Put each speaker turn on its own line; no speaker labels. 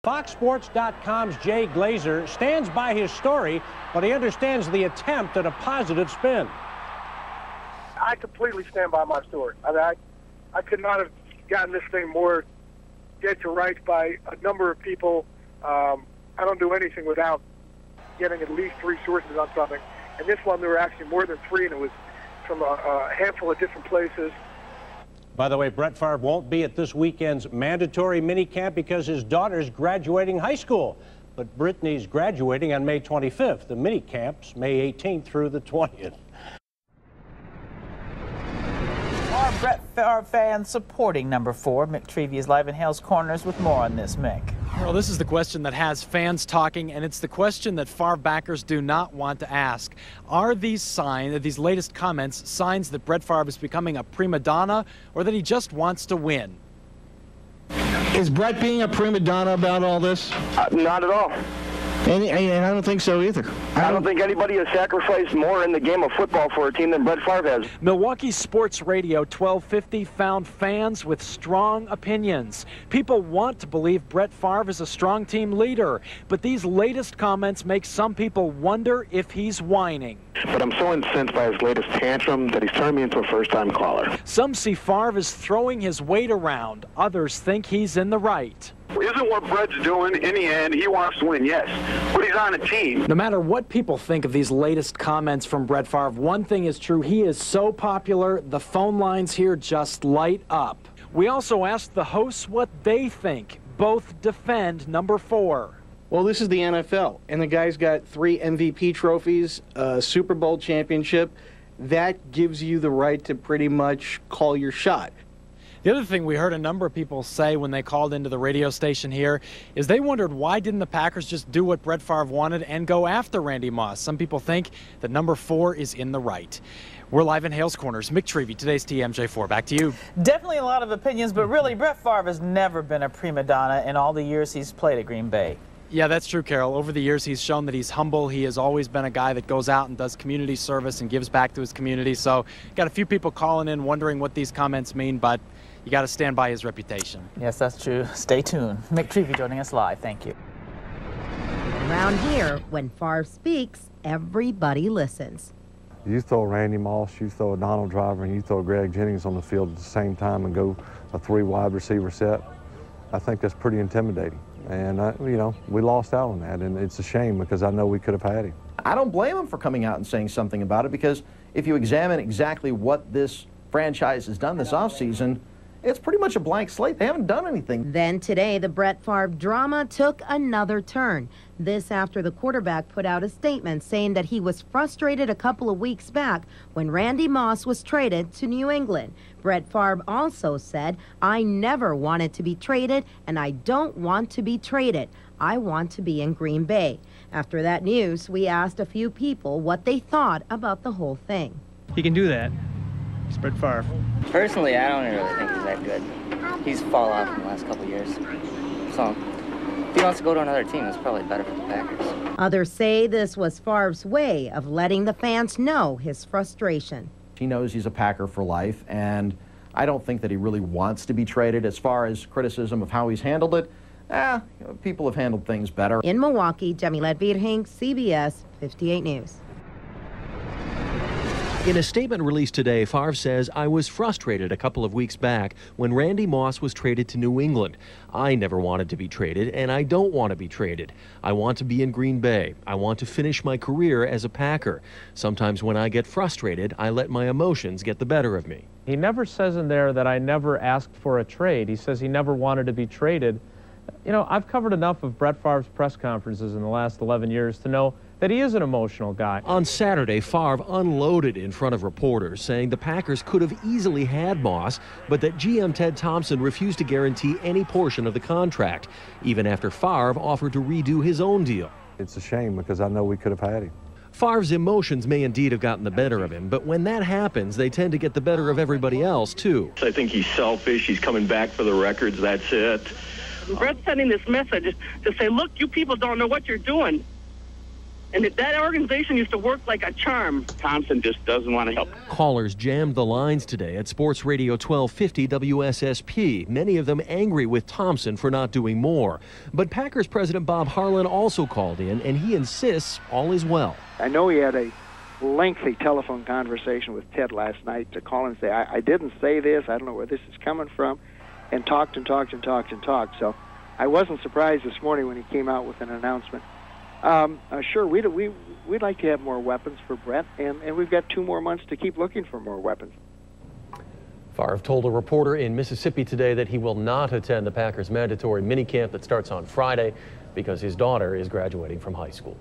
FoxSports.com's Jay Glazer stands by his story, but he understands the attempt at a positive spin.
I completely stand by my story. I could not have gotten this thing more dead to rights by a number of people. I don't do anything without getting at least 3 sources on something. And this one, there were actually more than 3, and it was from a handful of different places.
By the way, Brett Favre won't be at this weekend's mandatory minicamp because his daughter's graduating high school. But Brittany's graduating on May 25th. The minicamp's May 18th through the 20th.
Are Brett Favre fans supporting number 4? Mick Trevey is live in Hale's Corners with more on this, Mick.
Well, this is the question that has fans talking, and it's the question that Favre backers do not want to ask. Are these latest comments, signs that Brett Favre is becoming a prima donna, or that he just wants to win?
Is Brett being a prima donna about all this?
Not at all.
And I don't think so either.
I don't think anybody has sacrificed more in the game of football for a team than Brett Favre has.
Milwaukee Sports Radio 1250 found fans with strong opinions. People want to believe Brett Favre is a strong team leader, but these latest comments make some people wonder if he's whining.
But I'm so incensed by his latest tantrum that he's turned me into a first-time caller.
Some see Favre as throwing his weight around. Others think he's in the right.
Isn't what Brett's doing, in the end, he wants to win, yes, but he's on a team.
No matter what people think of these latest comments from Brett Favre, one thing is true, he is so popular, the phone lines here just light up. We also asked the hosts what they think. Both defend number 4.
Well, this is the NFL, and the guy's got 3 MVP trophies, a Super Bowl championship. That gives you the right to pretty much call your shot.
The other thing we heard a number of people say when they called into the radio station here is they wondered why didn't the Packers just do what Brett Favre wanted and go after Randy Moss. Some people think that number 4 is in the right. We're live in Hale's Corners. Mick Trevey, today's TMJ4. Back to you.
Definitely a lot of opinions, but really Brett Favre has never been a prima donna in all the years he's played at Green Bay.
Yeah, that's true, Carol. Over the years, he's shown that he's humble. He has always been a guy that goes out and does community service and gives back to his community. So got a few people calling in wondering what these comments mean, but you got to stand by his reputation.
Yes, that's true. Stay tuned. Mick Trevey joining us live. Thank you.
Around here, when Favre speaks, everybody listens.
You throw Randy Moss, you throw a Donald Driver, and you throw Greg Jennings on the field at the same time and go a 3 wide receiver set, I think that's pretty intimidating. And, you know, we lost out on that, and it's a shame because I know we could have had him.
I don't blame him for coming out and saying something about it, because if you examine exactly what this franchise has done this offseason, it's pretty much a blank slate. They haven't done anything.
Then today, the Brett Favre drama took another turn. This after the quarterback put out a statement saying that he was frustrated a couple of weeks back when Randy Moss was traded to New England. Brett Favre also said, "I never wanted to be traded, and I don't want to be traded. I want to be in Green Bay." After that news, we asked a few people what they thought about the whole thing.
He can do that. It's Brett Favre.
Personally, I don't really think he's that good. He's fallen off in the last couple of years. So if he wants to go to another team, it's probably better for the Packers.
Others say this was Favre's way of letting the fans know his frustration.
He knows he's a Packer for life, and I don't think that he really wants to be traded. As far as criticism of how he's handled it, people have handled things better.
In Milwaukee, Jamila Virgen, CBS 58 News.
In a statement released today, Favre says, "I was frustrated a couple of weeks back when Randy Moss was traded to New England. I never wanted to be traded, and I don't want to be traded. I want to be in Green Bay. I want to finish my career as a Packer. Sometimes when I get frustrated, I let my emotions get the better of me."
He never says in there that I never asked for a trade. He says he never wanted to be traded. You know, I've covered enough of Brett Favre's press conferences in the last 11 years to know that he is an emotional guy.
On Saturday, Favre unloaded in front of reporters, saying the Packers could have easily had Moss, but that GM Ted Thompson refused to guarantee any portion of the contract, even after Favre offered to redo his own deal.
It's a shame because I know we could have had him.
Favre's emotions may indeed have gotten the better of him, but when that happens, they tend to get the better of everybody else, too.
I think he's selfish. He's coming back for the records. That's it.
Brett's sending this message to say, look, you people don't know what you're doing. And that organization used to work like a charm.
Thompson just doesn't want to help.
Callers jammed the lines today at Sports Radio 1250 WSSP, many of them angry with Thompson for not doing more. But Packers president Bob Harlan also called in, and he insists all is well.
I know he had a lengthy telephone conversation with Ted last night to call and say, I didn't say this, I don't know where this is coming from, and talked and talked and talked and talked. So I wasn't surprised this morning when he came out with an announcement. Sure, we'd like to have more weapons for Brett, and we've got 2 more months to keep looking for more weapons.
Favre told a reporter in Mississippi today that he will not attend the Packers mandatory minicamp that starts on Friday because his daughter is graduating from high school.